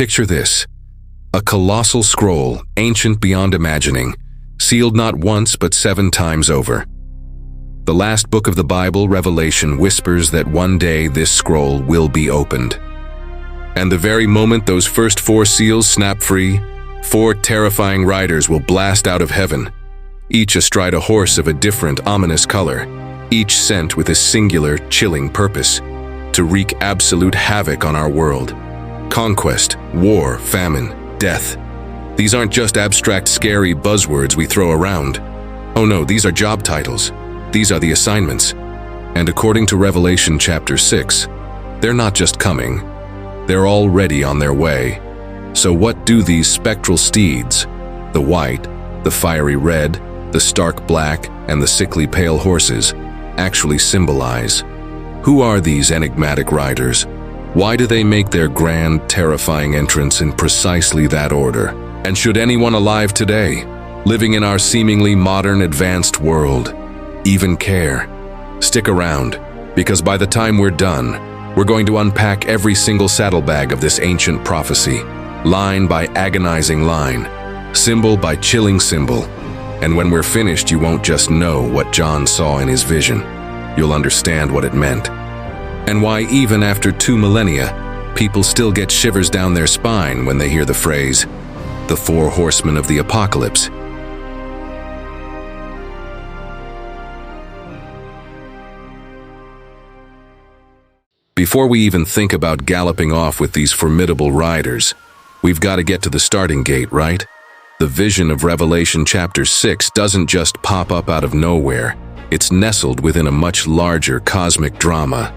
Picture this: a colossal scroll, ancient beyond imagining, sealed not once but 7 times over. The last book of the Bible, Revelation, whispers that one day this scroll will be opened. And the very moment those first 4 seals snap free, 4 terrifying riders will blast out of heaven, each astride a horse of a different, ominous color, each sent with a singular, chilling purpose: to wreak absolute havoc on our world. Conquest, war, famine, death. These aren't just abstract, scary buzzwords we throw around. Oh no, these are job titles. These are the assignments. And according to Revelation chapter 6, they're not just coming, they're already on their way. So what do these spectral steeds, the white, the fiery red, the stark black, and the sickly pale horses, actually symbolize? Who are these enigmatic riders? Why do they make their grand, terrifying entrance in precisely that order? And should anyone alive today, living in our seemingly modern, advanced world, even care? Stick around, because by the time we're done, we're going to unpack every single saddlebag of this ancient prophecy, line by agonizing line, symbol by chilling symbol. And when we're finished, you won't just know what John saw in his vision. You'll understand what it meant. And why even after 2 millennia, people still get shivers down their spine when they hear the phrase, the Four Horsemen of the Apocalypse. Before we even think about galloping off with these formidable riders, we've got to get to the starting gate, right? The vision of Revelation chapter 6 doesn't just pop up out of nowhere. It's nestled within a much larger cosmic drama.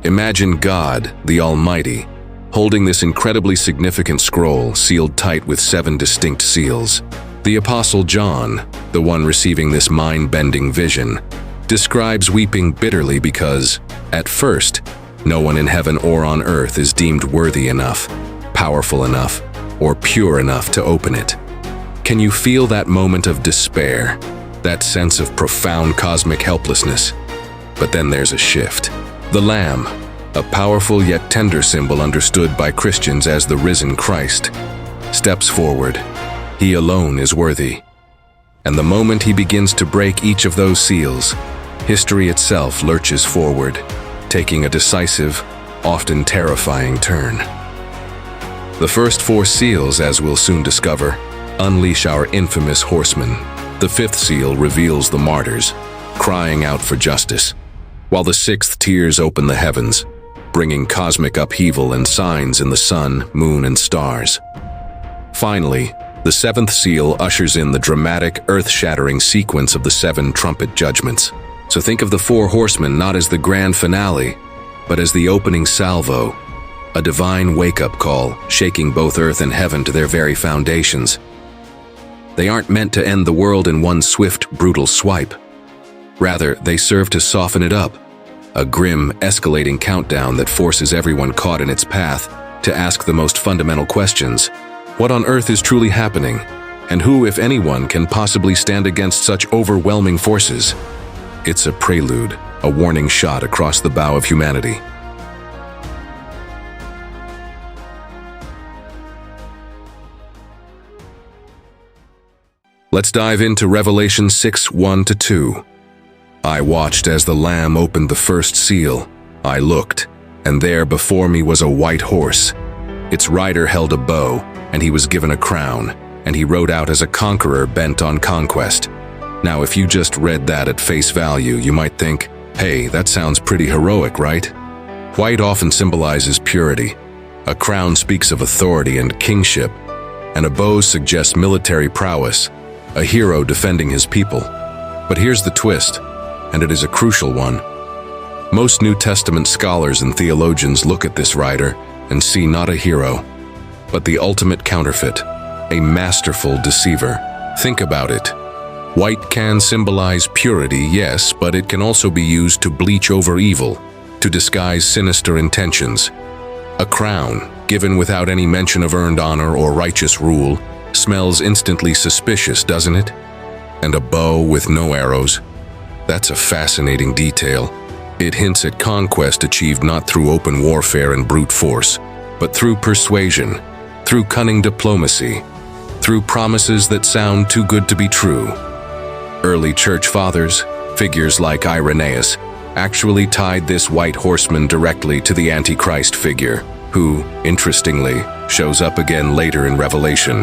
Imagine God, the Almighty, holding this incredibly significant scroll sealed tight with 7 distinct seals. The Apostle John, the one receiving this mind-bending vision, describes weeping bitterly because, at first, no one in heaven or on earth is deemed worthy enough, powerful enough, or pure enough to open it. Can you feel that moment of despair, that sense of profound cosmic helplessness? But then there's a shift. The Lamb, a powerful yet tender symbol understood by Christians as the risen Christ, steps forward. He alone is worthy. And the moment he begins to break each of those seals, history itself lurches forward, taking a decisive, often terrifying turn. The first 4 seals, as we'll soon discover, unleash our infamous horsemen. The 5th seal reveals the martyrs, crying out for justice, while the 6th tears open the heavens, bringing cosmic upheaval and signs in the sun, moon, and stars. Finally, the 7th seal ushers in the dramatic, earth-shattering sequence of the 7 trumpet judgments. So think of the 4 horsemen not as the grand finale, but as the opening salvo, a divine wake-up call, shaking both earth and heaven to their very foundations. They aren't meant to end the world in one swift, brutal swipe. Rather, they serve to soften it up, a grim, escalating countdown that forces everyone caught in its path to ask the most fundamental questions. What on earth is truly happening? And who, if anyone, can possibly stand against such overwhelming forces? It's a prelude, a warning shot across the bow of humanity. Let's dive into Revelation 6, 1-2. I watched as the Lamb opened the first seal. I looked, and there before me was a white horse. Its rider held a bow, and he was given a crown, and he rode out as a conqueror bent on conquest. Now, if you just read that at face value, you might think, hey, that sounds pretty heroic, right? White often symbolizes purity. A crown speaks of authority and kingship, and a bow suggests military prowess, a hero defending his people. But here's the twist, and it is a crucial one. Most New Testament scholars and theologians look at this rider and see not a hero, but the ultimate counterfeit, a masterful deceiver. Think about it. White can symbolize purity, yes, but it can also be used to bleach over evil, to disguise sinister intentions. A crown, given without any mention of earned honor or righteous rule, smells instantly suspicious, doesn't it? And a bow with no arrows? That's a fascinating detail. It hints at conquest achieved not through open warfare and brute force, but through persuasion, through cunning diplomacy, through promises that sound too good to be true. Early church fathers, figures like Irenaeus, actually tied this white horseman directly to the Antichrist figure, who, interestingly, shows up again later in Revelation,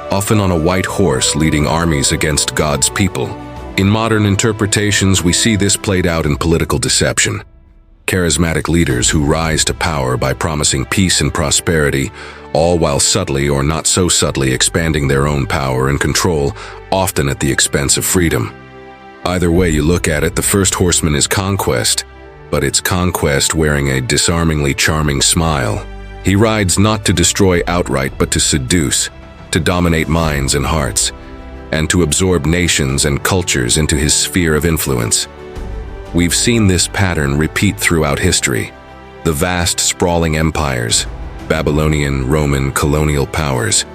often on a white horse leading armies against God's people. In modern interpretations, we see this played out in political deception. Charismatic leaders who rise to power by promising peace and prosperity, all while subtly or not so subtly expanding their own power and control, often at the expense of freedom. Either way you look at it, the first horseman is conquest, but it's conquest wearing a disarmingly charming smile. He rides not to destroy outright, but to seduce, to dominate minds and hearts, and to absorb nations and cultures into his sphere of influence. We've seen this pattern repeat throughout history. The vast, sprawling empires, Babylonian, Roman, colonial powers,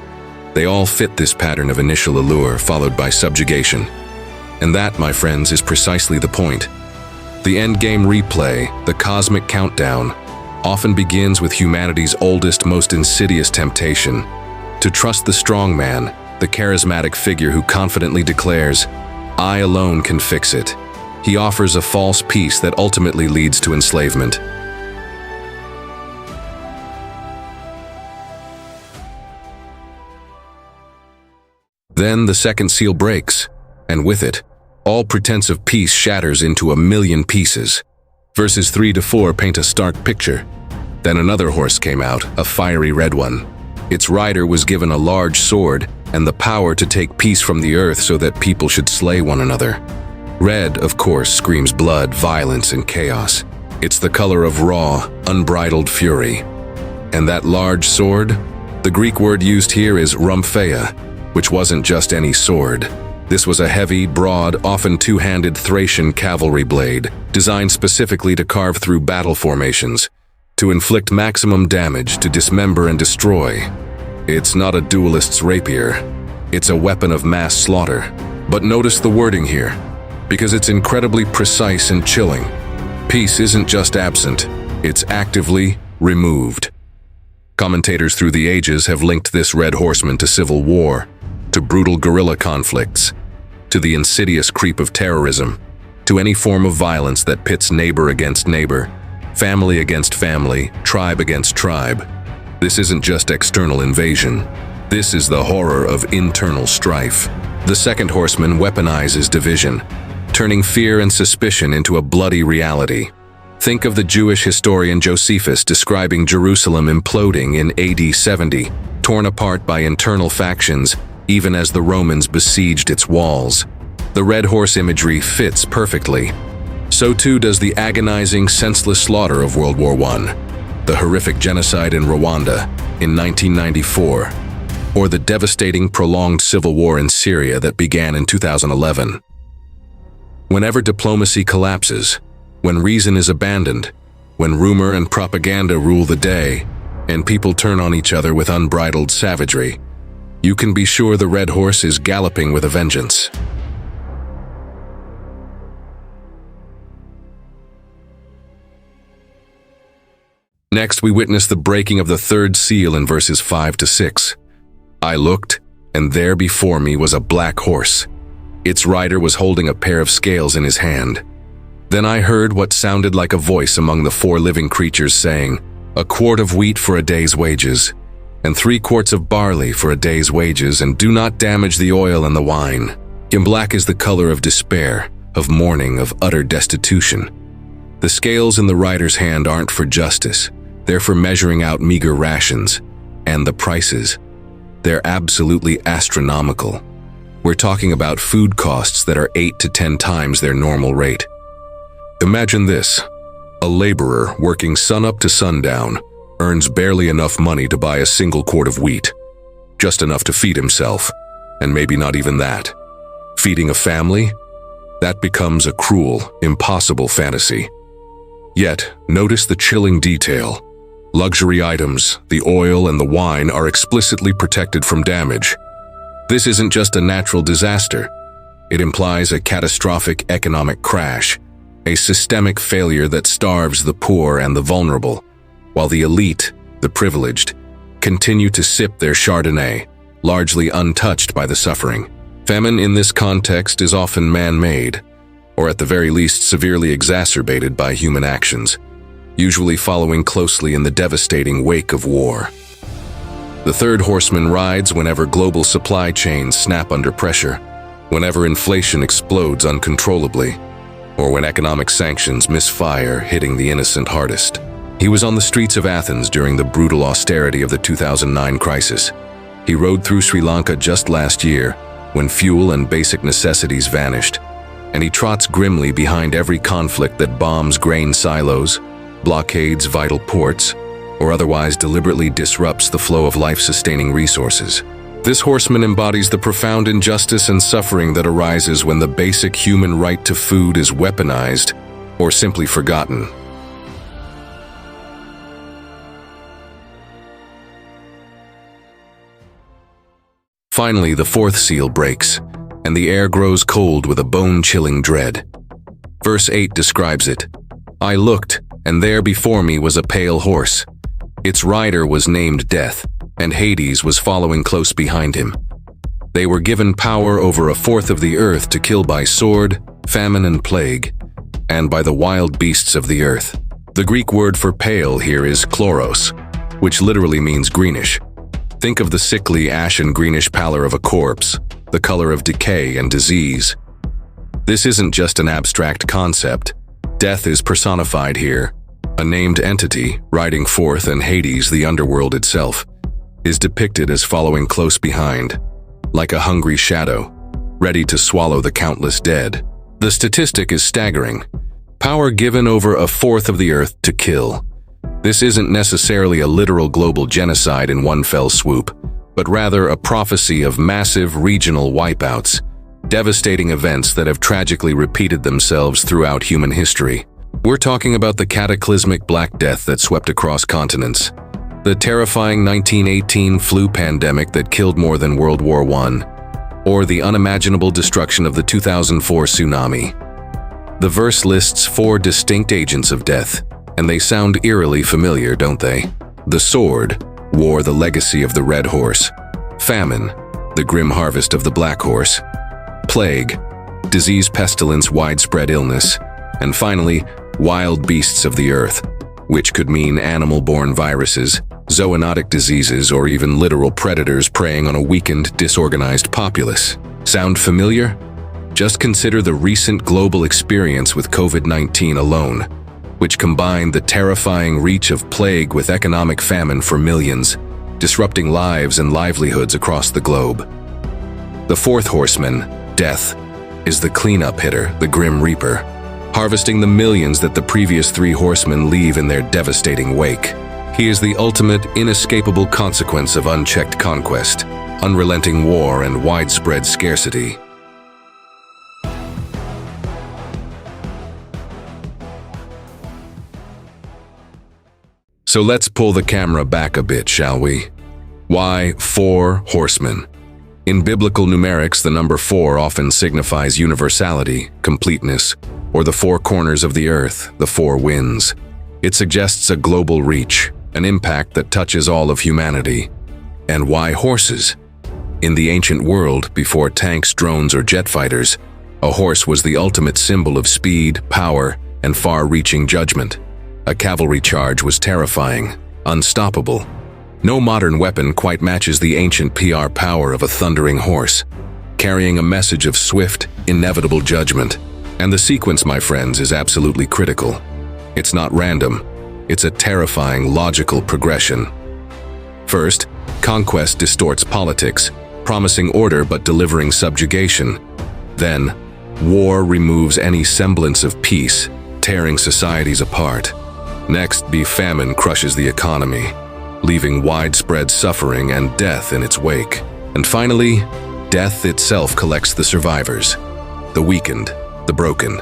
they all fit this pattern of initial allure followed by subjugation. And that, my friends, is precisely the point. The endgame replay, the cosmic countdown, often begins with humanity's oldest, most insidious temptation: to trust the strong man, the charismatic figure who confidently declares, "I alone can fix it." He offers a false peace that ultimately leads to enslavement. Then the second seal breaks, and with it, all pretense of peace shatters into 1,000,000 pieces. Verses 3 to 4 paint a stark picture. Then another horse came out, a fiery red one. Its rider was given a large sword and the power to take peace from the earth so that people should slay one another. Red, of course, screams blood, violence, and chaos. It's the color of raw, unbridled fury. And that large sword? The Greek word used here is rhomphaia, which wasn't just any sword. This was a heavy, broad, often two-handed Thracian cavalry blade, designed specifically to carve through battle formations, to inflict maximum damage, to dismember and destroy. It's not a duelist's rapier. It's a weapon of mass slaughter. But notice the wording here, because it's incredibly precise and chilling. Peace isn't just absent, it's actively removed. Commentators through the ages have linked this red horseman to civil war, to brutal guerrilla conflicts, to the insidious creep of terrorism, to any form of violence that pits neighbor against neighbor, family against family, tribe against tribe. This isn't just external invasion. This is the horror of internal strife. The second horseman weaponizes division, turning fear and suspicion into a bloody reality. Think of the Jewish historian Josephus describing Jerusalem imploding in AD 70, torn apart by internal factions, even as the Romans besieged its walls. The red horse imagery fits perfectly. So too does the agonizing, senseless slaughter of World War I, the horrific genocide in Rwanda in 1994, or the devastating, prolonged civil war in Syria that began in 2011. Whenever diplomacy collapses, when reason is abandoned, when rumor and propaganda rule the day, and people turn on each other with unbridled savagery, you can be sure the red horse is galloping with a vengeance. Next, we witness the breaking of the third seal in verses 5 to 6. I looked, and there before me was a black horse. Its rider was holding a pair of scales in his hand. Then I heard what sounded like a voice among the 4 living creatures saying, "A quart of wheat for a day's wages, and 3 quarts of barley for a day's wages, and do not damage the oil and the wine." And black is the color of despair, of mourning, of utter destitution. The scales in the rider's hand aren't for justice. They're for measuring out meager rations. And the prices, they're absolutely astronomical. We're talking about food costs that are 8 to 10 times their normal rate. Imagine this: a laborer working sunup to sundown earns barely enough money to buy a single quart of wheat, just enough to feed himself, and maybe not even that. Feeding a family? That becomes a cruel, impossible fantasy. Yet, notice the chilling detail. Luxury items, the oil and the wine, are explicitly protected from damage. This isn't just a natural disaster. It implies a catastrophic economic crash, a systemic failure that starves the poor and the vulnerable, while the elite, the privileged, continue to sip their Chardonnay, largely untouched by the suffering. Famine in this context is often man-made, or at the very least severely exacerbated by human actions, usually following closely in the devastating wake of war. The third horseman rides whenever global supply chains snap under pressure, whenever inflation explodes uncontrollably, or when economic sanctions misfire, hitting the innocent hardest. He was on the streets of Athens during the brutal austerity of the 2009 crisis. He rode through Sri Lanka just last year, when fuel and basic necessities vanished, and he trots grimly behind every conflict that bombs grain silos, blockades vital ports, or otherwise deliberately disrupts the flow of life-sustaining resources. This horseman embodies the profound injustice and suffering that arises when the basic human right to food is weaponized or simply forgotten. Finally, the fourth seal breaks, and the air grows cold with a bone-chilling dread. Verse 8 describes it. I looked, and there before me was a pale horse. Its rider was named Death, and Hades was following close behind him. They were given power over a fourth of the earth to kill by sword, famine, and plague, and by the wild beasts of the earth. The Greek word for pale here is chloros, which literally means greenish. Think of the sickly, ashen greenish pallor of a corpse, the color of decay and disease. This isn't just an abstract concept. Death is personified here. A named entity, riding forth, and Hades, the underworld itself, is depicted as following close behind, like a hungry shadow, ready to swallow the countless dead. The statistic is staggering. Power given over a fourth of the earth to kill. This isn't necessarily a literal global genocide in one fell swoop, but rather a prophecy of massive regional wipeouts, devastating events that have tragically repeated themselves throughout human history. We're talking about the cataclysmic Black Death that swept across continents, the terrifying 1918 flu pandemic that killed more than World War I, or the unimaginable destruction of the 2004 tsunami. The verse lists 4 distinct agents of death, and they sound eerily familiar, don't they? The sword, war, the legacy of the red horse. Famine, the grim harvest of the black horse. Plague, disease, pestilence, widespread illness. And finally, wild beasts of the earth, which could mean animal-borne viruses, zoonotic diseases, or even literal predators preying on a weakened, disorganized populace. Sound familiar? Just consider the recent global experience with COVID-19 alone, which combined the terrifying reach of plague with economic famine for millions, disrupting lives and livelihoods across the globe. The fourth horseman, Death, is the cleanup hitter, the Grim Reaper, harvesting the millions that the previous 3 horsemen leave in their devastating wake. He is the ultimate, inescapable consequence of unchecked conquest, unrelenting war, and widespread scarcity. So let's pull the camera back a bit, shall we? Why 4 horsemen? In biblical numerics, the number 4 often signifies universality, completeness, or the 4 corners of the earth, the 4 winds. It suggests a global reach, an impact that touches all of humanity. And why horses? In the ancient world, before tanks, drones, or jet fighters, a horse was the ultimate symbol of speed, power, and far-reaching judgment. A cavalry charge was terrifying, unstoppable. No modern weapon quite matches the ancient PR power of a thundering horse, carrying a message of swift, inevitable judgment. And the sequence, my friends, is absolutely critical. It's not random. It's a terrifying, logical progression. First, conquest distorts politics, promising order but delivering subjugation. Then, war removes any semblance of peace, tearing societies apart. Next, famine crushes the economy, leaving widespread suffering and death in its wake. And finally, death itself collects the survivors, the weakened, the broken.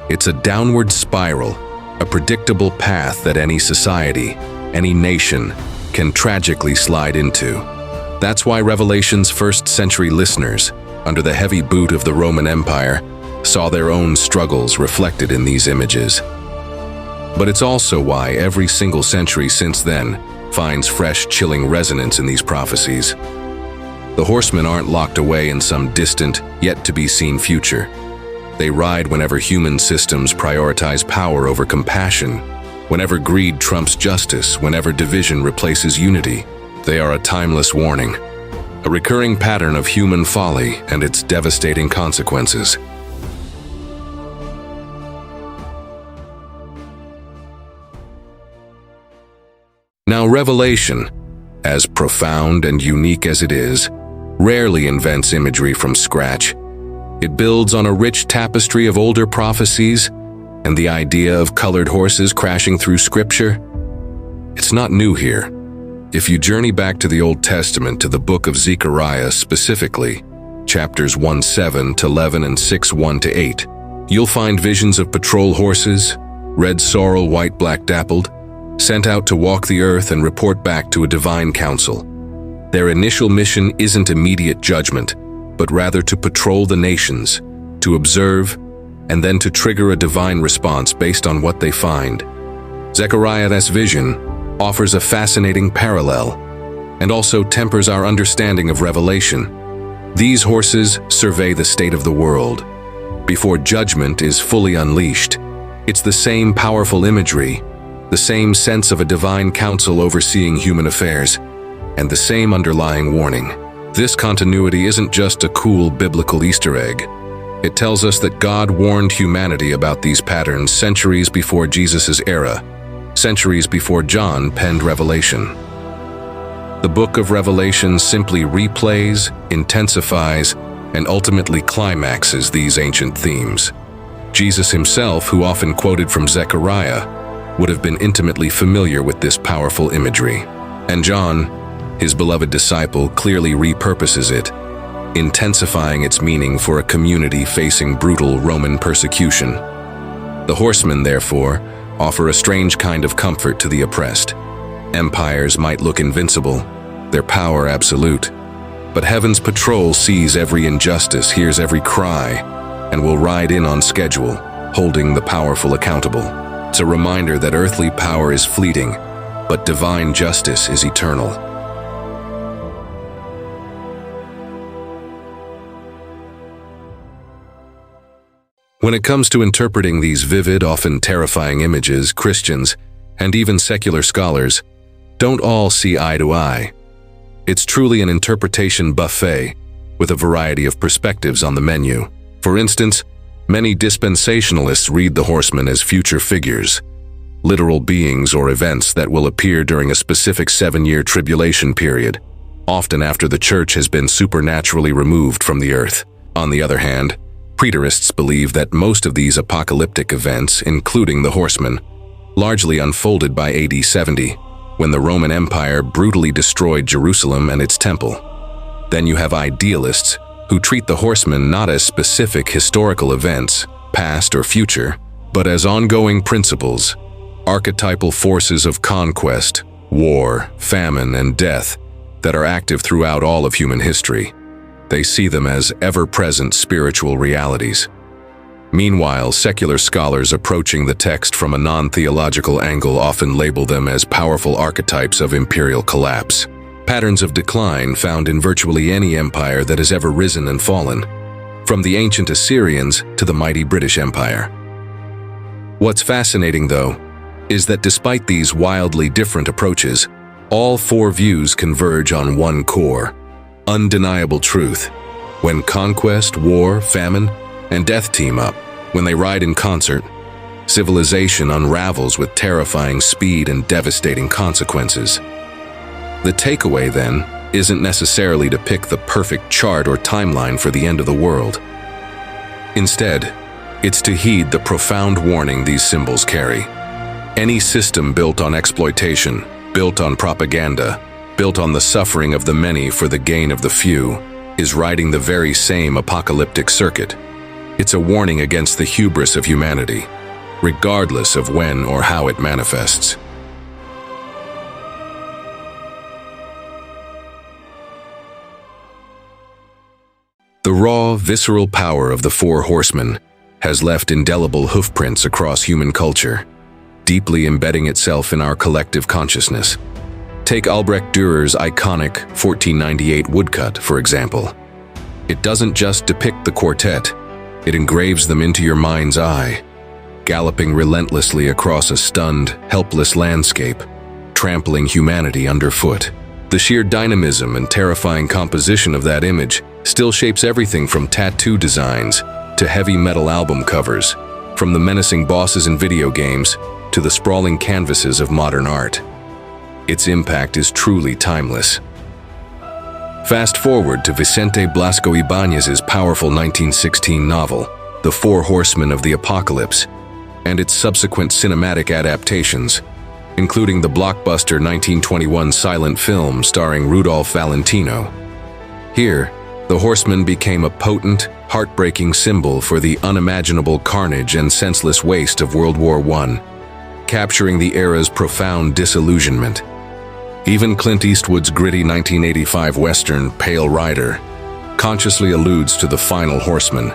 It's a downward spiral, a predictable path that any society, any nation, can tragically slide into. That's why Revelation's first-century listeners, under the heavy boot of the Roman Empire, saw their own struggles reflected in these images. But it's also why every single century since then, finds fresh, chilling resonance in these prophecies. The horsemen aren't locked away in some distant, yet-to-be-seen future. They ride whenever human systems prioritize power over compassion, whenever greed trumps justice, whenever division replaces unity. They are a timeless warning, a recurring pattern of human folly and its devastating consequences. Now, Revelation, as profound and unique as it is, rarely invents imagery from scratch. It builds on a rich tapestry of older prophecies and the idea of colored horses crashing through Scripture. It's not new here. If you journey back to the Old Testament, to the book of Zechariah specifically, chapters 1:7 to 11 and 6:1 to 8, you'll find visions of patrol horses, red sorrel, white black dappled, sent out to walk the earth and report back to a divine council. Their initial mission isn't immediate judgment, but rather to patrol the nations, to observe, and then to trigger a divine response based on what they find. Zechariah's vision offers a fascinating parallel and also tempers our understanding of Revelation. These horses survey the state of the world before judgment is fully unleashed. It's the same powerful imagery, the same sense of a divine council overseeing human affairs, and the same underlying warning. This continuity isn't just a cool biblical Easter egg. It tells us that God warned humanity about these patterns centuries before Jesus' era, centuries before John penned Revelation. The book of Revelation simply replays, intensifies, and ultimately climaxes these ancient themes. Jesus himself, who often quoted from Zechariah, would have been intimately familiar with this powerful imagery. And John, his beloved disciple, clearly repurposes it, intensifying its meaning for a community facing brutal Roman persecution. The horsemen, therefore, offer a strange kind of comfort to the oppressed. Empires might look invincible, their power absolute, but heaven's patrol sees every injustice, hears every cry, and will ride in on schedule, holding the powerful accountable. It's a reminder that earthly power is fleeting, but divine justice is eternal. When it comes to interpreting these vivid, often terrifying images, Christians, and even secular scholars, don't all see eye to eye. It's truly an interpretation buffet, with a variety of perspectives on the menu. For instance, many dispensationalists read the horsemen as future figures, literal beings or events that will appear during a specific 7-year tribulation period, often after the church has been supernaturally removed from the earth. On the other hand, preterists believe that most of these apocalyptic events, including the horsemen, largely unfolded by AD 70, when the Roman Empire brutally destroyed Jerusalem and its temple. Then you have idealists who treat the horsemen not as specific historical events, past or future, but as ongoing principles, archetypal forces of conquest, war, famine, and death that are active throughout all of human history. They see them as ever-present spiritual realities. Meanwhile, secular scholars approaching the text from a non-theological angle often label them as powerful archetypes of imperial collapse, patterns of decline found in virtually any empire that has ever risen and fallen, from the ancient Assyrians to the mighty British Empire. What's fascinating, though, is that despite these wildly different approaches, all four views converge on one core, undeniable truth. When conquest, war, famine, and death team up, when they ride in concert, civilization unravels with terrifying speed and devastating consequences. The takeaway, then, isn't necessarily to pick the perfect chart or timeline for the end of the world. Instead, it's to heed the profound warning these symbols carry. Any system built on exploitation, built on propaganda, built on the suffering of the many for the gain of the few, is riding the very same apocalyptic circuit. It's a warning against the hubris of humanity, regardless of when or how it manifests. The raw, visceral power of the Four Horsemen has left indelible hoofprints across human culture, deeply embedding itself in our collective consciousness. Take Albrecht Dürer's iconic 1498 woodcut, for example. It doesn't just depict the quartet, it engraves them into your mind's eye, galloping relentlessly across a stunned, helpless landscape, trampling humanity underfoot. The sheer dynamism and terrifying composition of that image still shapes everything from tattoo designs to heavy metal album covers, from the menacing bosses in video games to the sprawling canvases of modern art. Its impact is truly timeless. Fast forward to Vicente Blasco Ibáñez's powerful 1916 novel, The Four Horsemen of the Apocalypse, and its subsequent cinematic adaptations, including the blockbuster 1921 silent film starring Rudolph Valentino. Here, the Horsemen became a potent, heartbreaking symbol for the unimaginable carnage and senseless waste of World War I, capturing the era's profound disillusionment. Even Clint Eastwood's gritty 1985 western, Pale Rider, consciously alludes to the final horseman,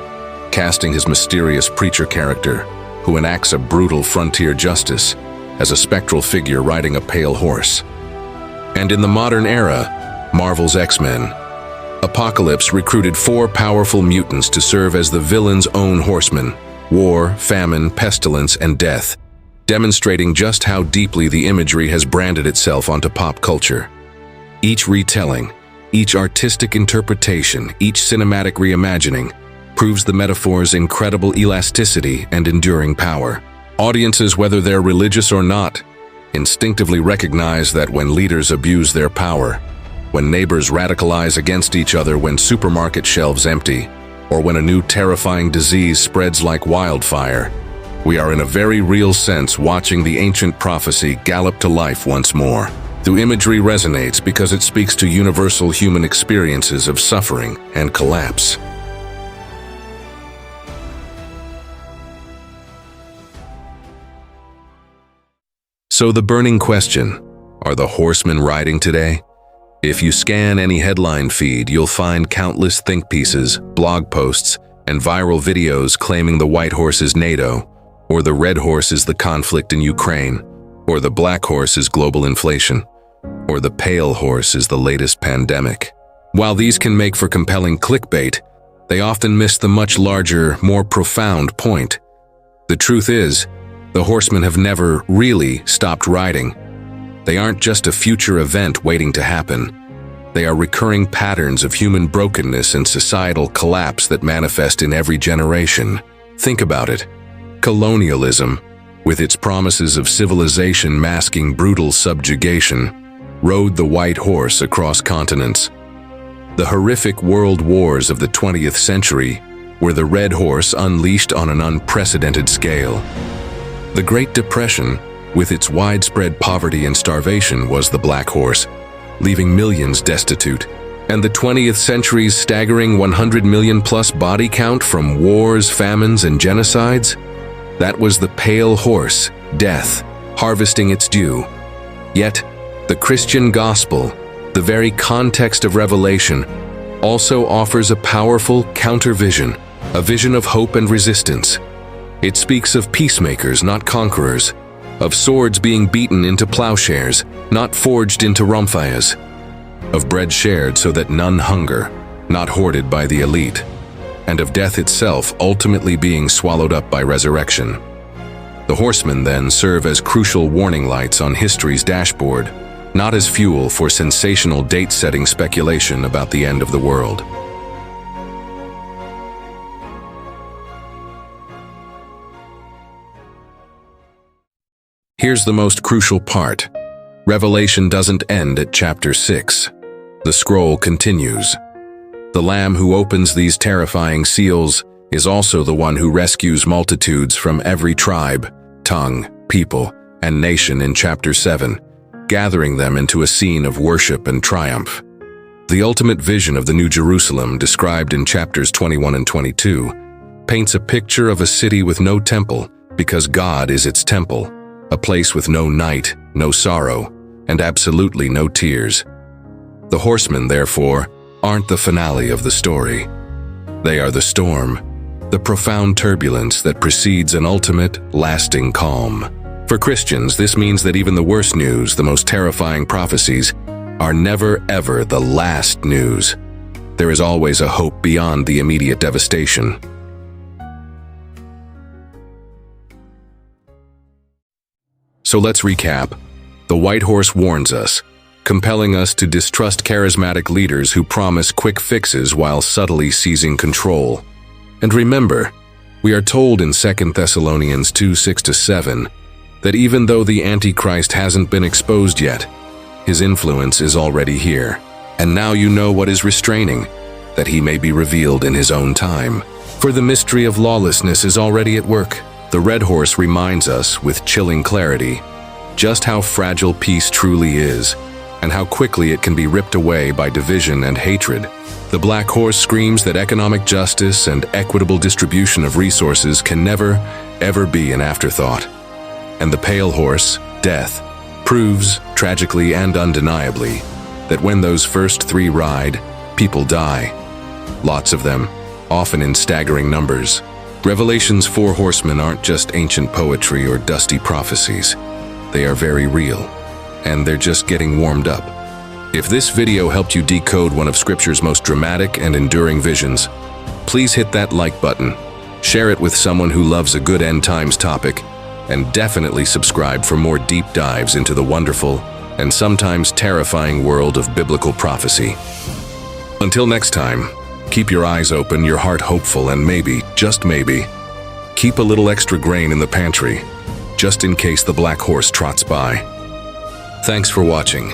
casting his mysterious preacher character, who enacts a brutal frontier justice, as a spectral figure riding a pale horse. And in the modern era, Marvel's X-Men, Apocalypse recruited 4 powerful mutants to serve as the villain's own horsemen: war, famine, pestilence, and death, demonstrating just how deeply the imagery has branded itself onto pop culture. Each retelling, each artistic interpretation, each cinematic reimagining proves the metaphor's incredible elasticity and enduring power. Audiences, whether they're religious or not, instinctively recognize that when leaders abuse their power, when neighbors radicalize against each other, when supermarket shelves empty, or when a new terrifying disease spreads like wildfire, we are in a very real sense watching the ancient prophecy gallop to life once more. The imagery resonates because it speaks to universal human experiences of suffering and collapse. So the burning question, are the horsemen riding today? If you scan any headline feed, you'll find countless think pieces, blog posts, and viral videos claiming the white horse is NATO, or the red horse is the conflict in Ukraine, or the black horse is global inflation, or the pale horse is the latest pandemic. While these can make for compelling clickbait, they often miss the much larger, more profound point. The truth is, the horsemen have never really stopped riding. They aren't just a future event waiting to happen. They are recurring patterns of human brokenness and societal collapse that manifest in every generation. Think about it. Colonialism, with its promises of civilization masking brutal subjugation, rode the white horse across continents. The horrific world wars of the 20th century were the red horse unleashed on an unprecedented scale. The Great Depression, with its widespread poverty and starvation, was the black horse, leaving millions destitute. And the 20th century's staggering 100 million plus body count from wars, famines, and genocides? That was the pale horse, death, harvesting its due. Yet, the Christian gospel, the very context of Revelation, also offers a powerful counter-vision, a vision of hope and resistance. It speaks of peacemakers, not conquerors, of swords being beaten into plowshares, not forged into rhomphaeas, of bread shared so that none hunger, not hoarded by the elite, and of death itself ultimately being swallowed up by resurrection. The horsemen then serve as crucial warning lights on history's dashboard, not as fuel for sensational date-setting speculation about the end of the world. Here's the most crucial part. Revelation doesn't end at chapter 6. The scroll continues. The Lamb who opens these terrifying seals is also the one who rescues multitudes from every tribe, tongue, people, and nation in chapter 7, gathering them into a scene of worship and triumph. The ultimate vision of the New Jerusalem, described in chapters 21 and 22, paints a picture of a city with no temple because God is its temple, a place with no night, no sorrow, and absolutely no tears. The horsemen, therefore, aren't the finale of the story. They are the storm, the profound turbulence that precedes an ultimate, lasting calm. For Christians, this means that even the worst news, the most terrifying prophecies, are never ever the last news. There is always a hope beyond the immediate devastation. So let's recap. The White Horse warns us, compelling us to distrust charismatic leaders who promise quick fixes while subtly seizing control. And remember, we are told in 2 Thessalonians 2:6-7 that even though the Antichrist hasn't been exposed yet, his influence is already here. And now you know what is restraining, that he may be revealed in his own time. For the mystery of lawlessness is already at work. The Red Horse reminds us with chilling clarity just how fragile peace truly is, and how quickly it can be ripped away by division and hatred. The Black Horse screams that economic justice and equitable distribution of resources can never, ever be an afterthought. And the Pale Horse, Death, proves, tragically and undeniably, that when those first three ride, people die. Lots of them, often in staggering numbers. Revelation's Four Horsemen aren't just ancient poetry or dusty prophecies. They are very real, and they're just getting warmed up. If this video helped you decode one of Scripture's most dramatic and enduring visions, please hit that like button, share it with someone who loves a good end times topic, and definitely subscribe for more deep dives into the wonderful and sometimes terrifying world of biblical prophecy. Until next time, keep your eyes open, your heart hopeful, and maybe, just maybe, keep a little extra grain in the pantry, just in case the Black Horse trots by. Thanks for watching.